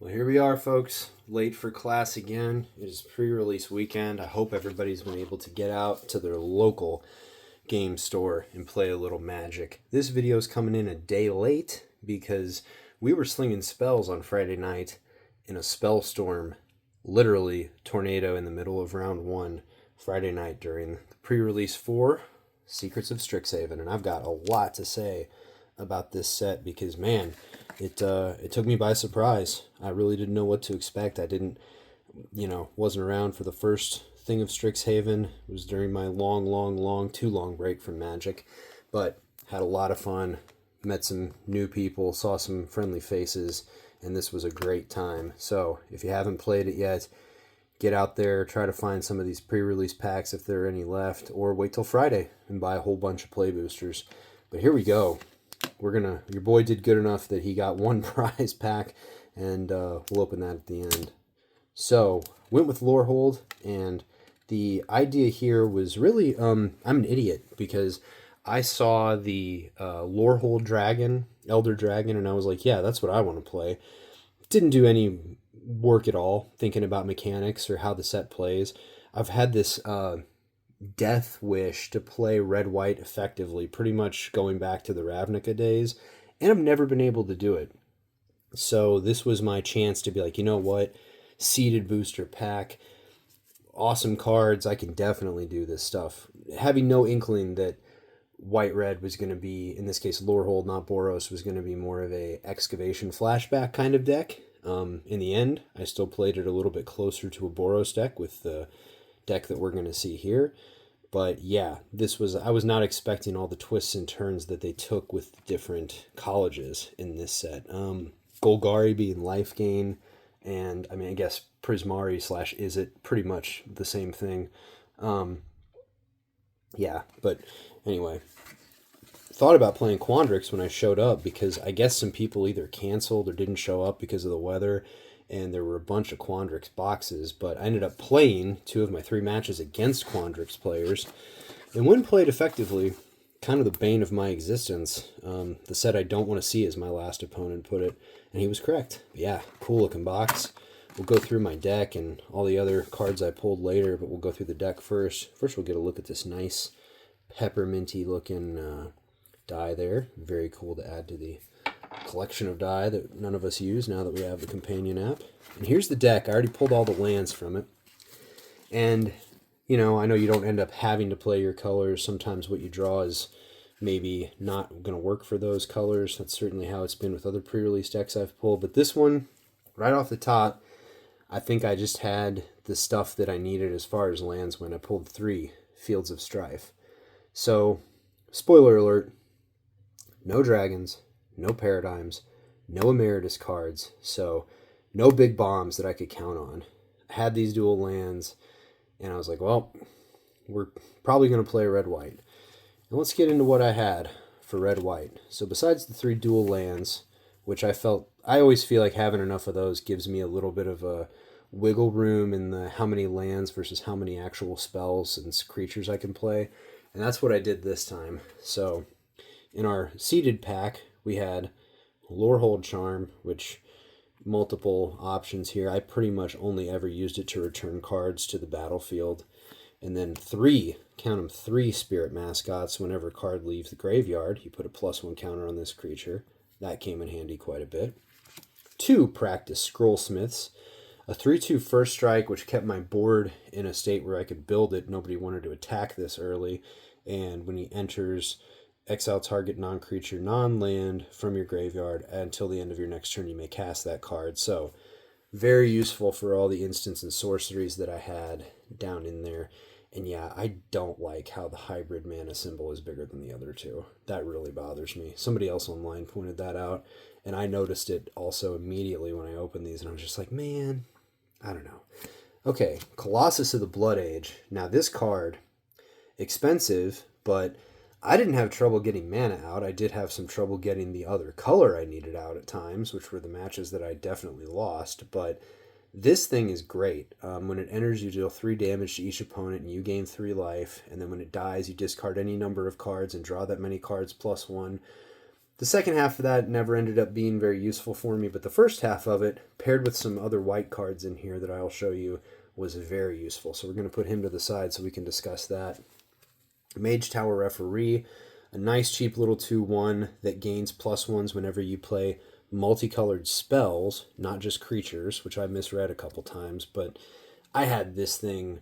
Well, here we are, folks. Late for class again. It is pre-release weekend. I hope everybody's been able to get out to their local game store and play a little Magic. This video is coming in a day late because we were slinging spells on Friday night in a spell storm, literally tornado in the middle of round one Friday night during the pre-release for Secrets of Strixhaven. And I've got a lot to say about this set because, man, it took me by surprise. I really didn't know what to expect. I didn't, wasn't around for the first thing of Strixhaven. It was during my too long break from Magic, but had a lot of fun. Met some new people, saw some friendly faces, and this was a great time. So if you haven't played it yet, get out there, try to find some of these pre-release packs if there are any left, or wait till Friday and buy a whole bunch of play boosters. But here we go. Your boy did good enough that he got one prize pack, and we'll open that at the end. So went with Lorehold, and the idea here was really I'm an idiot because I saw the Lorehold dragon, Elder Dragon, and I was like, yeah, that's what I want to play. Didn't do any work at all thinking about mechanics or how the set plays. I've had this death wish to play red white effectively, pretty much going back to the Ravnica days, and I've never been able to do it. So this was my chance to be like, you know what, seeded booster pack, awesome cards, I can definitely do this stuff. Having no inkling that white red was going to be, in this case Lorehold, not Boros, was going to be more of a excavation flashback kind of deck. In the end, I still played it a little bit closer to a Boros deck with the deck that we're going to see here. But yeah, I was not expecting all the twists and turns that they took with different colleges in this set. Golgari being life gain, and I mean, I guess Prismari / is it pretty much the same thing. Yeah, but anyway, thought about playing Quandrix when I showed up because I guess some people either canceled or didn't show up because of the weather, and there were a bunch of Quandrix boxes, but I ended up playing 2 of my 3 matches against Quandrix players, and when played effectively, kind of the bane of my existence. The set I don't want to see, as my last opponent put it, and he was correct. But yeah, cool looking box. We'll go through my deck and all the other cards I pulled later, but we'll go through the deck first. First, we'll get a look at this nice pepperminty looking die there. Very cool to add to the collection of die that none of us use now that we have the companion app. And here's the deck. I already pulled all the lands from it. And, I know you don't end up having to play your colors. Sometimes what you draw is maybe not going to work for those colors. That's certainly how it's been with other pre-release decks I've pulled. But this one, right off the top, I think I just had the stuff that I needed as far as lands when I pulled 3 Fields of Strife. So, spoiler alert, no dragons, no paradigms, no emeritus cards, so no big bombs that I could count on. I had these dual lands, and I was like, well, we're probably going to play red-white. And let's get into what I had for red-white. So besides the 3 dual lands, which I always feel like having enough of those gives me a little bit of a wiggle room in the how many lands versus how many actual spells and creatures I can play. And that's what I did this time. So in our seeded pack, we had Lorehold Charm, which multiple options here. I pretty much only ever used it to return cards to the battlefield. And then 3, count them, 3 Spirit Mascots. Whenever a card leaves the graveyard, you put a +1 counter on this creature. That came in handy quite a bit. 2 Practice Scrollsmiths. A 3/2 first strike, which kept my board in a state where I could build it. Nobody wanted to attack this early. And when he enters, exile target non-creature, non-land from your graveyard until the end of your next turn. You may cast that card. So very useful for all the instants and sorceries that I had down in there. And yeah, I don't like how the hybrid mana symbol is bigger than the other 2. That really bothers me. Somebody else online pointed that out, and I noticed it also immediately when I opened these, and I was just like, man, I don't know. Okay, Colossus of the Blood Age. Now this card, expensive, but I didn't have trouble getting mana out. I did have some trouble getting the other color I needed out at times, which were the matches that I definitely lost. But this thing is great. When it enters, you deal 3 damage to each opponent, and you gain 3 life. And then when it dies, you discard any number of cards and draw that many cards +1. The second half of that never ended up being very useful for me, but the first half of it, paired with some other white cards in here that I'll show you, was very useful. So we're going to put him to the side so we can discuss that. Mage Tower Referee, a nice cheap little 2/1 that gains +1s whenever you play multicolored spells, not just creatures, which I misread a couple times, but I had this thing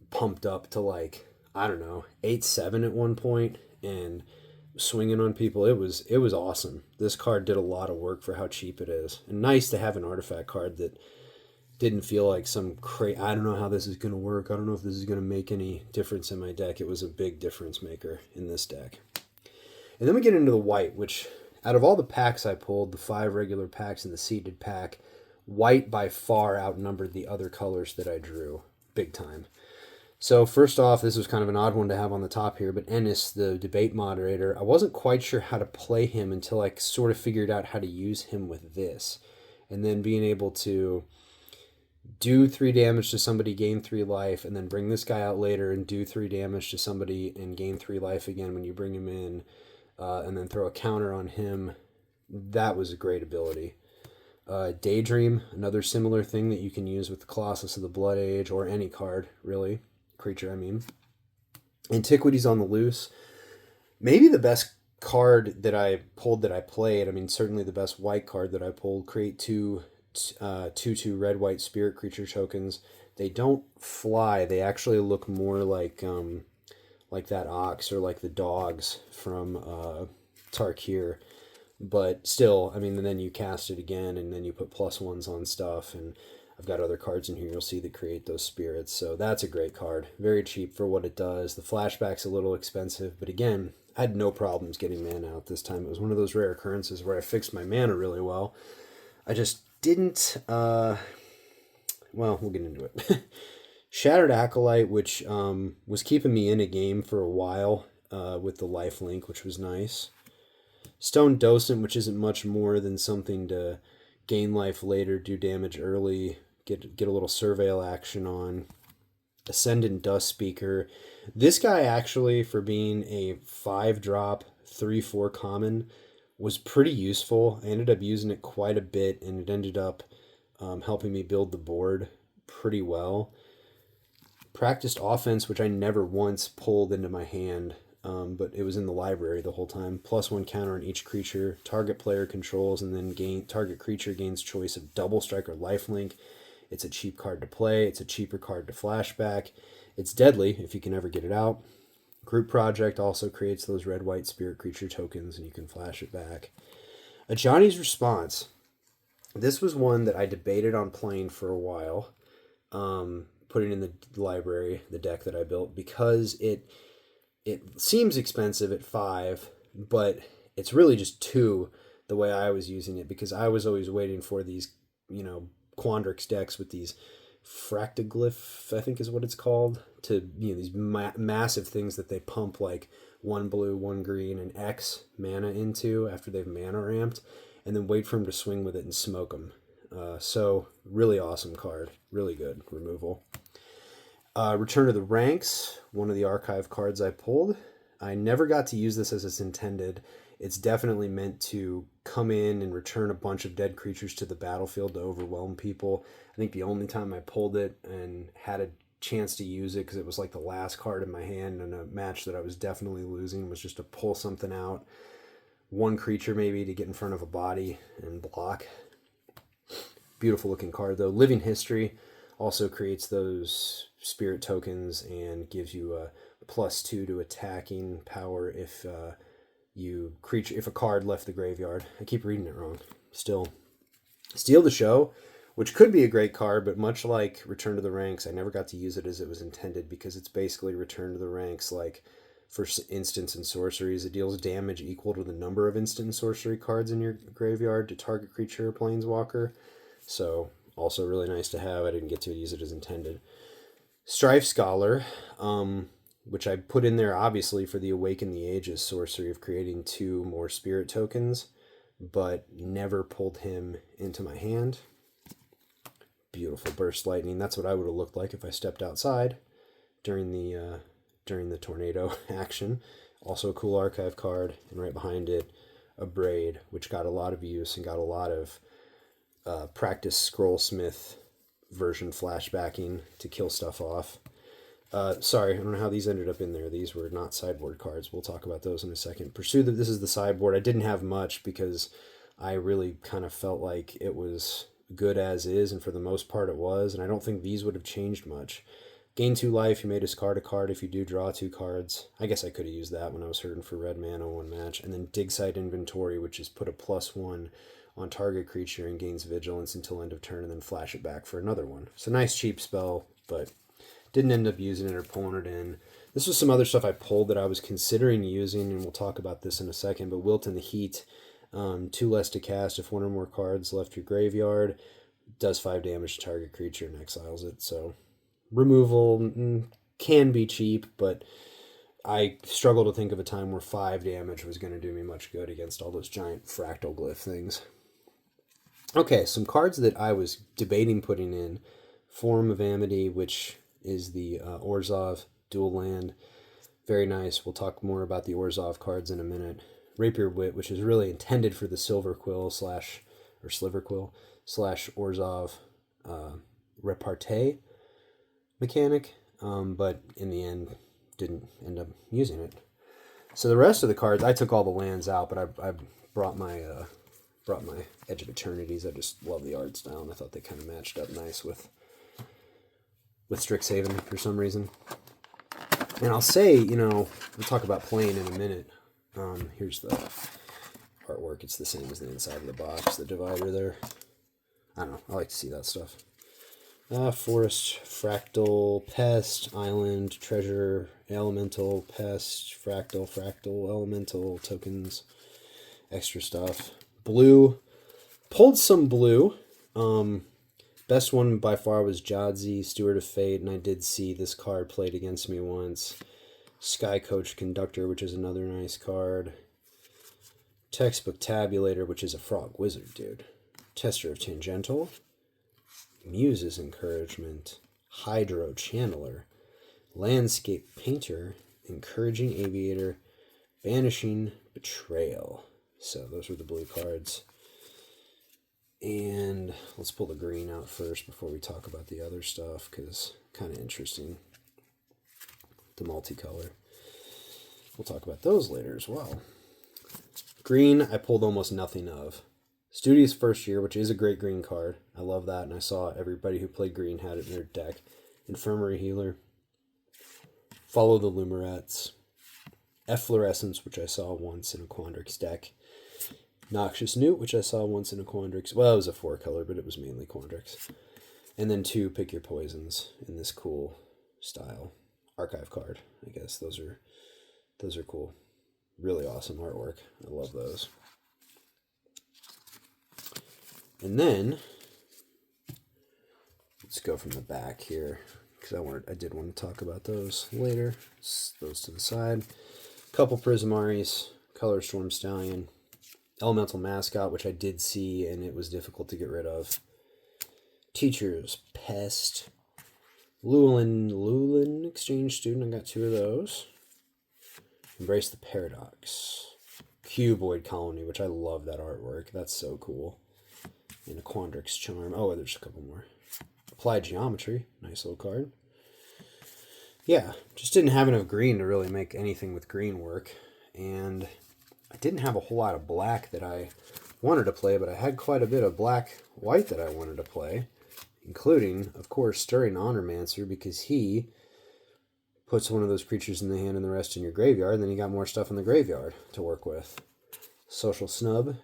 pumped up to like, I don't know, 8/7 at one point, and swinging on people. It was awesome. This card did a lot of work for how cheap it is, and nice to have an artifact card that didn't feel like some I don't know how this is going to work. I don't know if this is going to make any difference in my deck. It was a big difference maker in this deck. And then we get into the white, which out of all the packs I pulled, the 5 regular packs and the seeded pack, white by far outnumbered the other colors that I drew big time. So first off, this was kind of an odd one to have on the top here, but Ennis, the debate moderator, I wasn't quite sure how to play him until I sort of figured out how to use him with this. And then being able to do 3 damage to somebody, gain 3 life, and then bring this guy out later and do 3 damage to somebody and gain 3 life again when you bring him in, and then throw a counter on him. That was a great ability. Daydream, another similar thing that you can use with the Colossus of the Blood Age, or any card, really. Creature, I mean. Antiquities on the Loose. Maybe the best card that I pulled that I played. I mean, certainly the best white card that I pulled. Create 2 red-white spirit creature tokens. They don't fly. They actually look more like that ox or like the dogs from Tarkir. But still, I mean, and then you cast it again, and then you put +1s on stuff, and I've got other cards in here you'll see that create those spirits. So that's a great card. Very cheap for what it does. The flashback's a little expensive, but again, I had no problems getting mana out this time. It was one of those rare occurrences where I fixed my mana really well. I just didn't, well, we'll get into it. Shattered Acolyte, which was keeping me in a game for a while with the life link, which was nice. Stone Docent, which isn't much more than something to gain life later, do damage early, get a little surveil action on. Ascendant Dust Speaker. This guy actually, for being a 5-drop, 3/4 common, was pretty useful. I ended up using it quite a bit, and it ended up helping me build the board pretty well. Practiced Offense, which I never once pulled into my hand, but it was in the library the whole time. +1 counter on each creature. Target player controls, and then target creature gains choice of double strike or lifelink. It's a cheap card to play. It's a cheaper card to flashback. It's deadly if you can ever get it out. Group Project also creates those red-white spirit creature tokens, and you can flash it back. A Johnny's Response. This was one that I debated on playing for a while, putting in the library, the deck that I built, because it seems expensive at 5, but it's really just 2 the way I was using it, because I was always waiting for these, Quandrix decks with these Fractoglyph, I think is what it's called, to, these massive things that they pump like 1 blue, 1 green, and X mana into after they've mana ramped, and then wait for them to swing with it and smoke them. So really awesome card, really good removal. Return to the Ranks, one of the archive cards I pulled. I never got to use this as it's intended. It's definitely meant to come in and return a bunch of dead creatures to the battlefield to overwhelm people. I think the only time I pulled it and had a chance to use it, because it was like the last card in my hand in a match that I was definitely losing, was just to pull something out. 1 creature maybe to get in front of a body and block. Beautiful looking card though. Living History also creates those spirit tokens and gives you a +2 to attacking power if if a card left the graveyard. I keep reading it wrong. Still. Steal the Show, which could be a great card, but much like Return to the Ranks, I never got to use it as it was intended, because it's basically Return to the Ranks like for instants and sorceries. It deals damage equal to the number of instant and sorcery cards in your graveyard to target creature or planeswalker. So also really nice to have. I didn't get to use it as intended. Strife Scholar, which I put in there obviously for the Awaken the Ages sorcery of creating 2 more spirit tokens, but never pulled him into my hand. Beautiful Burst Lightning. That's what I would have looked like if I stepped outside during the tornado action. Also a cool archive card, and right behind it, Abrade, which got a lot of use and got a lot of practice Scrollsmith version flashbacking to kill stuff off. Sorry, I don't know how these ended up in there. These were not sideboard cards. We'll talk about those in a second. Pursue that. This is the sideboard. I didn't have much because I really kind of felt like it was good as is, and for the most part it was, and I don't think these would have changed much. Gain 2 life, you may discard a card if you do draw 2 cards. I guess I could have used that when I was hurting for red mana one match. And then Dig Site Inventory, which is put a +1 on target creature and gains vigilance until end of turn, and then flash it back for another one. It's a nice cheap spell, but didn't end up using it or pulling it in. This was some other stuff I pulled that I was considering using, and we'll talk about this in a second, but Wilt in the Heat, 2 less to cast if 1 or more cards left your graveyard, does 5 damage to target creature and exiles it. So removal can be cheap, but I struggle to think of a time where 5 damage was going to do me much good against all those giant fractal glyph things. Okay, some cards that I was debating putting in. Forum of Amity, which is the Orzhov dual land. Very nice. We'll talk more about the Orzhov cards in a minute. Rapier Wit, which is really intended for the Silver Quill or Sliver Quill / Orzhov repartee mechanic, but in the end didn't end up using it. So the rest of the cards, I took all the lands out, but I brought my Edge of Eternities. I just love the art style, and I thought they kind of matched up nice with Strixhaven for some reason. And I'll say, we'll talk about playing in a minute. Here's the artwork. It's the same as the inside of the box, the divider there. I don't know. I like to see that stuff. Forest, Fractal, Pest, Island, Treasure, Elemental, Pest, Fractal, Elemental, tokens, extra stuff. Blue. Pulled some blue. Best one by far was Jadzi, Steward of Fate, and I did see this card played against me once. Sky Coach Conductor, which is another nice card. Textbook Tabulator, which is a frog wizard, dude. Tester of Tangential. Muse's Encouragement. Hydro Channeler. Landscape Painter. Encouraging Aviator. Banishing Betrayal. So those were the blue cards. And let's pull the green out first before we talk about the other stuff, because kind of interesting. The multicolor. We'll talk about those later as well. Green, I pulled almost nothing of. Studious First Year, which is a great green card. I love that, and I saw everybody who played green had it in their deck. Infirmary Healer. Follow the Lumerets. Efflorescence, which I saw once in a Quandrix deck. Noxious Newt, which I saw once in a Quandrix. Well, it was a 4-color, but it was mainly Quandrix. And then 2 Pick Your Poisons in this cool style. Archive card, I guess. Those are cool. Really awesome artwork. I love those. And then let's go from the back here, because I did want to talk about those later. Those to the side. Couple Prismaris, Color Storm Stallion, Elemental Mascot, which I did see and it was difficult to get rid of. Teacher's Pest. Lulin Exchange Student, I got 2 of those. Embrace the Paradox. Cuboid Colony, which I love that artwork. That's so cool. And a Quandrix Charm. Oh, there's a couple more. Applied Geometry, nice little card. Yeah, just didn't have enough green to really make anything with green work. And I didn't have a whole lot of black that I wanted to play, but I had quite a bit of black-white that I wanted to play. Including, of course, Stirring Honormancer, because he puts one of those creatures in the hand and the rest in your graveyard, and then you got more stuff in the graveyard to work with. Social Snub.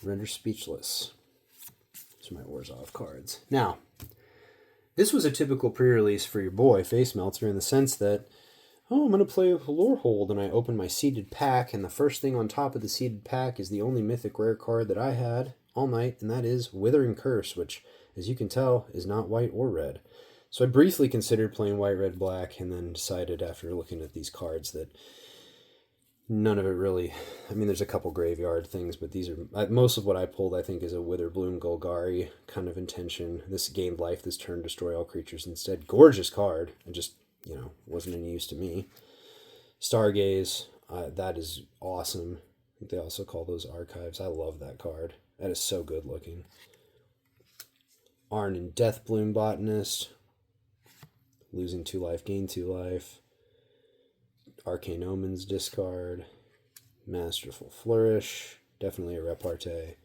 Render Speechless. These are my Orzhov cards. Now, this was a typical pre-release for your boy, Face Melter, in the sense that, I'm going to play Lorehold, and I open my seeded pack, and the first thing on top of the seeded pack is the only mythic rare card that I had all night, and that is Withering Curse, which, as you can tell, is not white or red. So I briefly considered playing white, red, black, and then decided after looking at these cards that none of it really... I mean, there's a couple graveyard things, but these are... Most of what I pulled, I think, is a Witherbloom Golgari kind of intention. This gained life this turn, destroy all creatures instead. Gorgeous card. It just, wasn't any use to me. Stargaze. That is awesome. I think they also call those archives. I love that card. That is so good looking. Arn and Deathbloom Botanist. Losing 2 life, gain 2 life. Arcane Omens discard. Masterful Flourish. Definitely a repartee.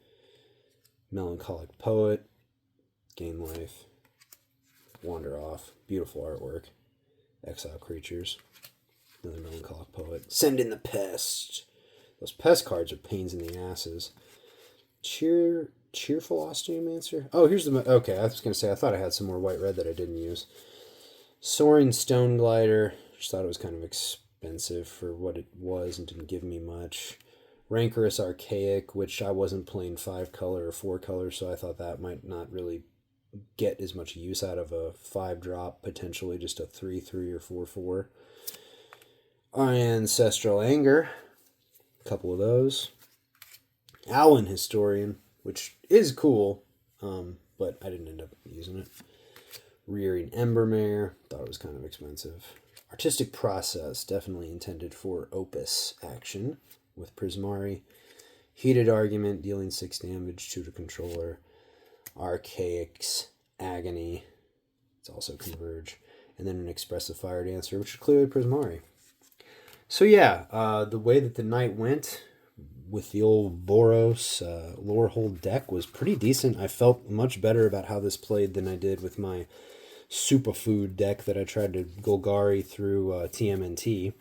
Melancholic Poet. Gain life. Wander off. Beautiful artwork. Exile creatures. Another Melancholic Poet. Send in the Pest. Those pest cards are pains in the asses. Cheerful Osteomancer? Oh, here's the... Okay, I was going to say, I thought I had some more white-red that I didn't use. Soaring Stone Glider. Just thought it was kind of expensive for what it was and didn't give me much. Rancorous Archaic, which I wasn't playing 5-color or 4-color, so I thought that might not really get as much use out of a 5-drop, potentially just a 3/3 or 4/4. Ancestral Anger. A couple of those. Allen Historian, which is cool, but I didn't end up using it. Rearing Embermare, thought it was kind of expensive. Artistic Process, definitely intended for Opus action with Prismari. Heated Argument, dealing 6 damage to the controller. Archaic's Agony, it's also Converge. And then an Expressive Fire Dancer, which is clearly Prismari. So yeah, the way that the night went with the old Boros Lorehold deck was pretty decent. I felt much better about how this played than I did with my Superfood deck that I tried to Golgari through TMNT.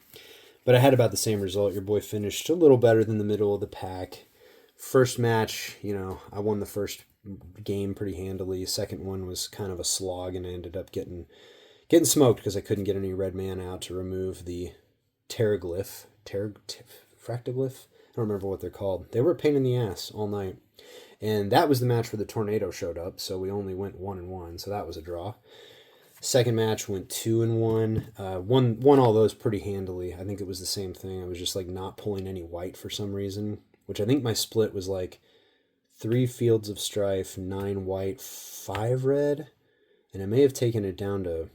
But I had about the same result. Your boy finished a little better than the middle of the pack. First match, I won the first game pretty handily. Second one was kind of a slog, and I ended up getting smoked because I couldn't get any red mana out to remove the Terraglyph. Fractaglyph? I don't remember what they're called. They were a pain in the ass all night. And that was the match where the tornado showed up, so we only went 1-1, so that was a draw. Second match went 2-1. Won all those pretty handily. I think it was the same thing. I was just like not pulling any white for some reason, which I think my split was like 3 Fields of Strife, 9 white, 5 red, and I may have taken it down to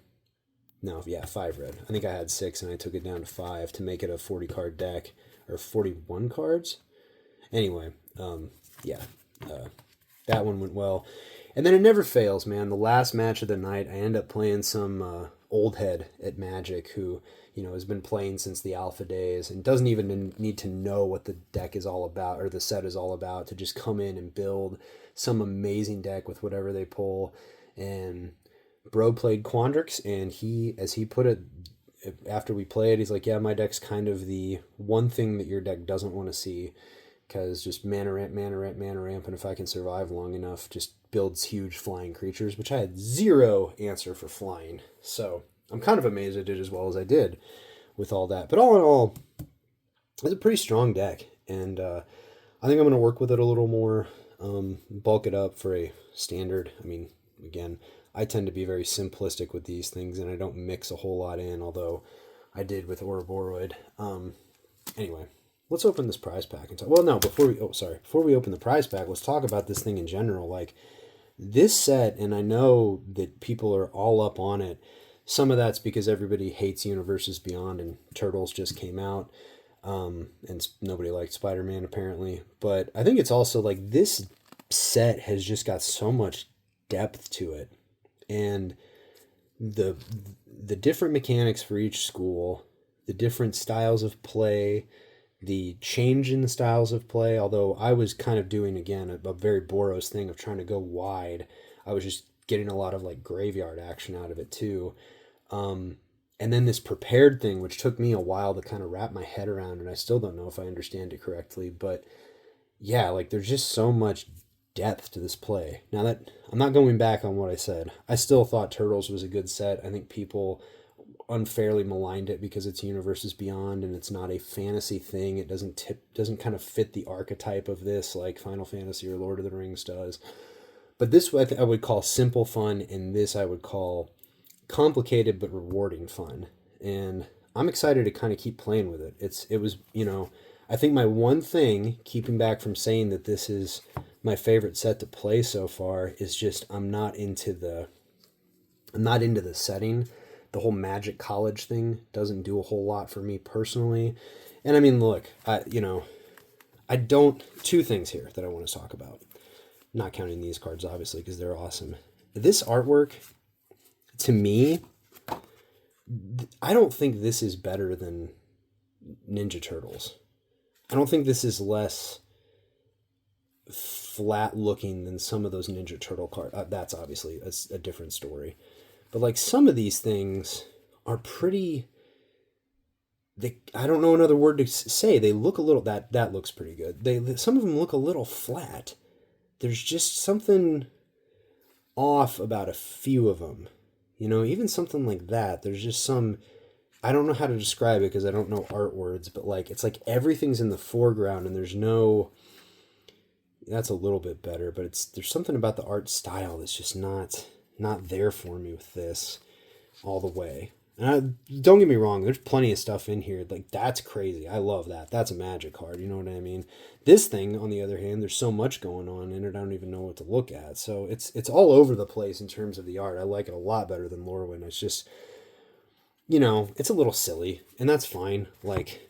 5 red. I think I had 6 and I took it down to 5 to make it a 40 card deck, or 41 cards. Anyway, that one went well. And then it never fails, man. The last match of the night, I end up playing some old head at Magic who, has been playing since the alpha days and doesn't even need to know what the deck is all about or the set is all about to just come in and build some amazing deck with whatever they pull. And bro played Quandrix, and he, as he put it, after we played, he's like, yeah, my deck's kind of the one thing that your deck doesn't want to see, because just mana ramp, and if I can survive long enough, just builds huge flying creatures, which I had 0 answer for flying. So I'm kind of amazed I did as well as I did with all that. But all in all, it's a pretty strong deck, and I think I'm going to work with it a little more, bulk it up for a standard. I mean, again, I tend to be very simplistic with these things, and I don't mix a whole lot in, although I did with Ouroboros. Anyway, let's open this prize pack and talk. Well, no, before we open the prize pack, let's talk about this thing in general. Like, this set, and I know that people are all up on it. Some of that's because everybody hates Universes Beyond, and Turtles just came out, and nobody liked Spider-Man apparently. But I think it's also like this set has just got so much depth to it, and the different mechanics for each school, the different styles of play, the change in the styles of play, although I was kind of doing, again, a very Boros thing of trying to go wide. I was just getting a lot of like graveyard action out of it too. And then this prepared thing, which took me a while to kind of wrap my head around, and I still don't know if I understand it correctly. But yeah, like there's just so much depth to this play. Now that I'm not going back on what I said, I still thought Turtles was a good set. I think people unfairly maligned it because it's Universes Beyond and it's not a fantasy thing. It doesn't kind of fit the archetype of this like Final Fantasy or Lord of the Rings does. But this I would call simple fun, and this I would call complicated but rewarding fun. And I'm excited to kind of keep playing with it. It was I think my one thing keeping back from saying that this is my favorite set to play so far is just I'm not into the setting. the whole Magic College thing doesn't do a whole lot for me personally. And I mean, look, I don't. Two things here that I want to talk about. Not counting these cards, obviously, because they're awesome. This artwork, to me, I don't think this is better than Ninja Turtles. I don't think this is less flat looking than some of those Ninja Turtle cards. That's obviously a different story. But like some of these things are pretty... I don't know another word to say. They look a little... That looks pretty good. Some of them look a little flat. There's just something off about a few of them. Even something like that. There's just some... I don't know how to describe it because I don't know art words, but like it's like everything's in the foreground and there's no... That's a little bit better, but there's something about the art style that's just not there for me with this all the way. And don't get me wrong, there's plenty of stuff in here. Like, that's crazy. I love that. That's a Magic card. You know what I mean? This thing, on the other hand, there's so much going on in it, I don't even know what to look at. So it's all over the place in terms of the art. I like it a lot better than Lorwyn. It's just, it's a little silly, and that's fine. Like,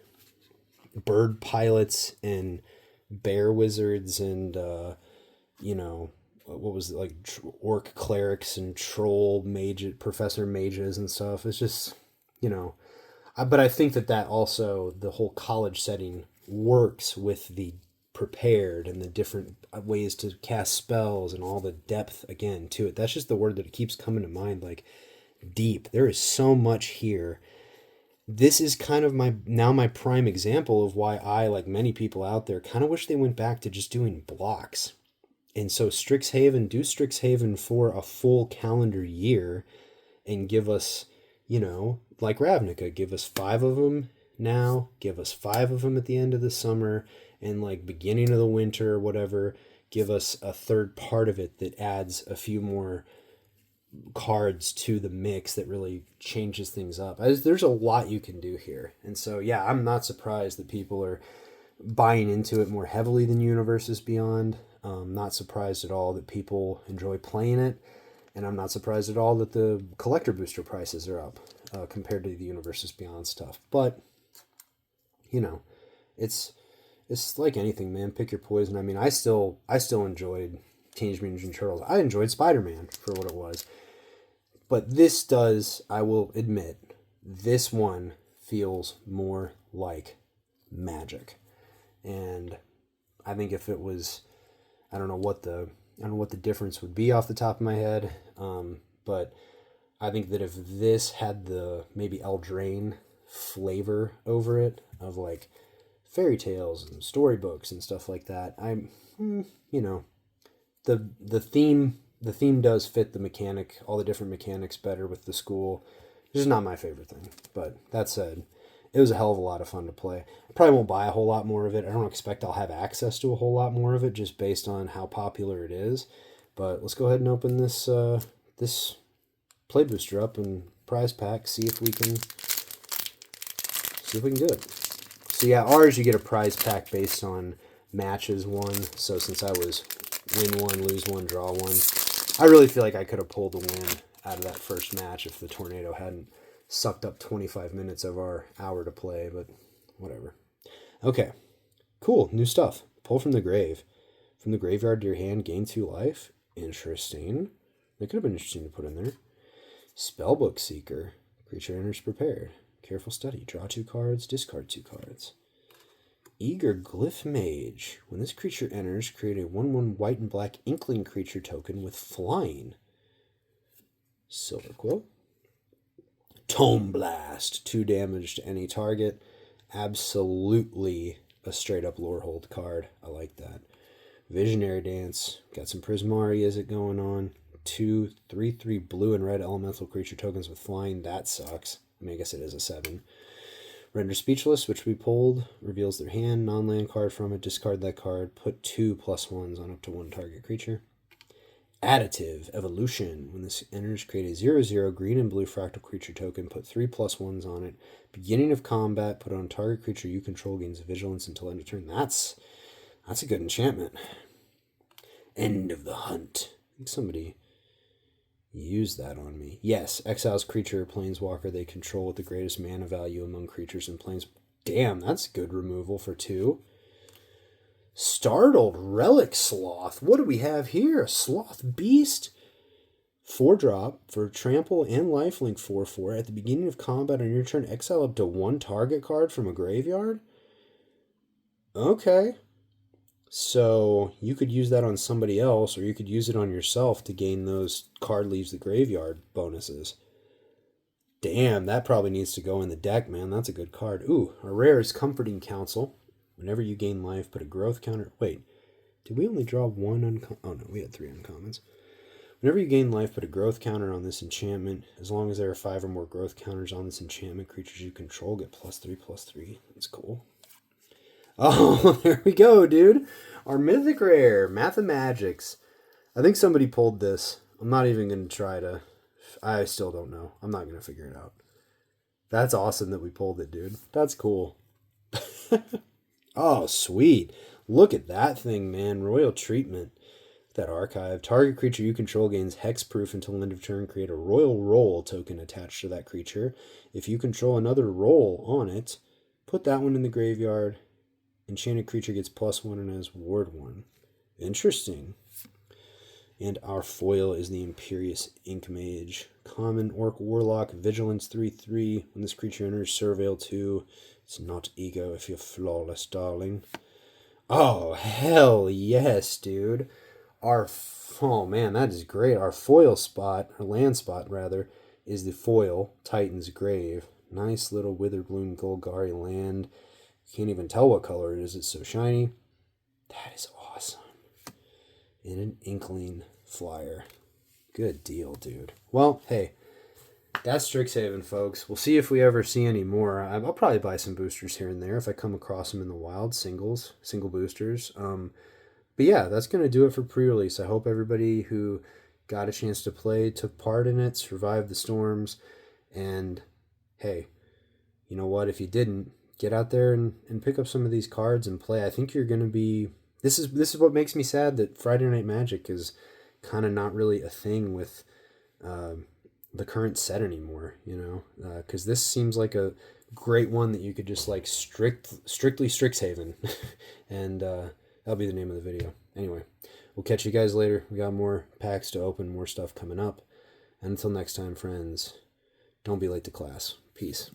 bird pilots and bear wizards and, what was it, like orc clerics and troll professor mages and stuff. It's just, but I think that also the whole college setting works with the prepared and the different ways to cast spells and all the depth again to it. That's just the word that keeps coming to mind, like deep. There is so much here. This is kind of my prime example of why I, like many people out there, kind of wish they went back to just doing blocks. And so do Strixhaven for a full calendar year and give us, like Ravnica, give us 5 of them now, give us 5 of them at the end of the summer, and like beginning of the winter or whatever, give us a third part of it that adds a few more cards to the mix that really changes things up. There's a lot you can do here. And so, yeah, I'm not surprised that people are buying into it more heavily than Universes Beyond. Not surprised at all that people enjoy playing it, and I'm not surprised at all that the collector booster prices are up compared to the Universes Beyond stuff. But it's like anything, man. Pick your poison. I mean, I still enjoyed Teenage Mutant Ninja Turtles. I enjoyed Spider-Man for what it was, but this does, I will admit, this one feels more like Magic, and I think if it was, I don't know what the difference would be off the top of my head, but I think that if this had the maybe Eldraine flavor over it of like fairy tales and storybooks and stuff like that, the theme does fit the mechanic, all the different mechanics better with the school. It's just not my favorite thing. But that said, it was a hell of a lot of fun to play. I probably won't buy a whole lot more of it. I don't expect I'll have access to a whole lot more of it just based on how popular it is. But let's go ahead and open this this play booster up and prize pack, see if we can do it. So yeah, ours you get a prize pack based on matches won. So since I was win 1, lose 1, draw 1, I really feel like I could have pulled the win out of that first match if the tornado hadn't sucked up 25 minutes of our hour to play, but whatever. Okay, cool, new stuff. Pull from the grave. From the graveyard to your hand, gain 2 life. Interesting. That could have been interesting to put in there. Spellbook Seeker. Creature enters prepared. Careful study. Draw 2 cards, discard 2 cards. Eager Glyph Mage. When this creature enters, create a 1/1 white and black Inkling creature token with flying. Silver Quill. Tome Blast. 2 damage to any target. Absolutely a straight up Lorehold card. I like that. Visionary Dance. Got some Prismari as it going on. 2 3/3 blue and red elemental creature tokens with flying. That sucks. I mean, I guess it is a 7. Render Speechless, which we pulled, reveals their hand, non-land card from it, discard that card, put 2 +1s on up to 1 target creature. Additive Evolution. When this enters, create a 0/0 green and blue fractal creature token, put 3 +1s on it. Beginning of combat, put on target creature you control gains vigilance until end of turn. That's a good enchantment. End of the Hunt. I think somebody Use that on me. Yes, exiles creature or planeswalker they control with the greatest mana value among creatures and planes. Damn, that's good removal for 2. Startled Relic Sloth. What do we have here? A Sloth Beast. 4-drop for trample and lifelink 4/4. At the beginning of combat on your turn, exile up to 1 target card from a graveyard. Okay. So you could use that on somebody else, or you could use it on yourself to gain those card leaves the graveyard bonuses. Damn, that probably needs to go in the deck, man. That's a good card. Ooh, our rare is Comforting Counsel. Whenever you gain life, put a growth counter. Wait, did we only draw 1 uncommon? Oh no, we had 3 uncommons. Whenever you gain life, put a growth counter on this enchantment. As long as there are 5 or more growth counters on this enchantment, creatures you control get +3/+3. That's cool. Oh, there we go, dude. Our mythic rare, Mathemagics. I think somebody pulled this. I'm not even going to try to... I still don't know. I'm not going to figure it out. That's awesome that we pulled it, dude. That's cool. Oh, sweet. Look at that thing, man. Royal Treatment. That archive. Target creature you control gains hexproof until end of turn. Create a Royal Roll token attached to that creature. If you control another roll on it, put that one in the graveyard. Enchanted creature gets +1 and has ward 1. Interesting. And our foil is the Imperious Ink Mage. Common Orc Warlock, Vigilance 3/3. When this creature enters Surveil 2, it's not ego if you're flawless, darling. Oh, hell yes, dude. Oh man, that is great. Our foil spot, or land spot rather, is the foil, Titan's Grave. Nice little Witherbloom Golgari land. Can't even tell what color it is. It's so shiny. That is awesome. And an Inkling flyer. Good deal, dude. Well, hey, that's Strixhaven, folks. We'll see if we ever see any more. I'll probably buy some boosters here and there if I come across them in the wild, single boosters. But yeah, that's going to do it for pre-release. I hope everybody who got a chance to play took part in it, survived the storms, and hey, you know what? If you didn't, get out there and pick up some of these cards and play. I think you're going to be... This is what makes me sad that Friday Night Magic is kind of not really a thing with the current set anymore, you know? Because this seems like a great one that you could just like strictly Strixhaven. And that'll be the name of the video. Anyway, we'll catch you guys later. We got more packs to open, more stuff coming up. And until next time, friends, don't be late to class. Peace.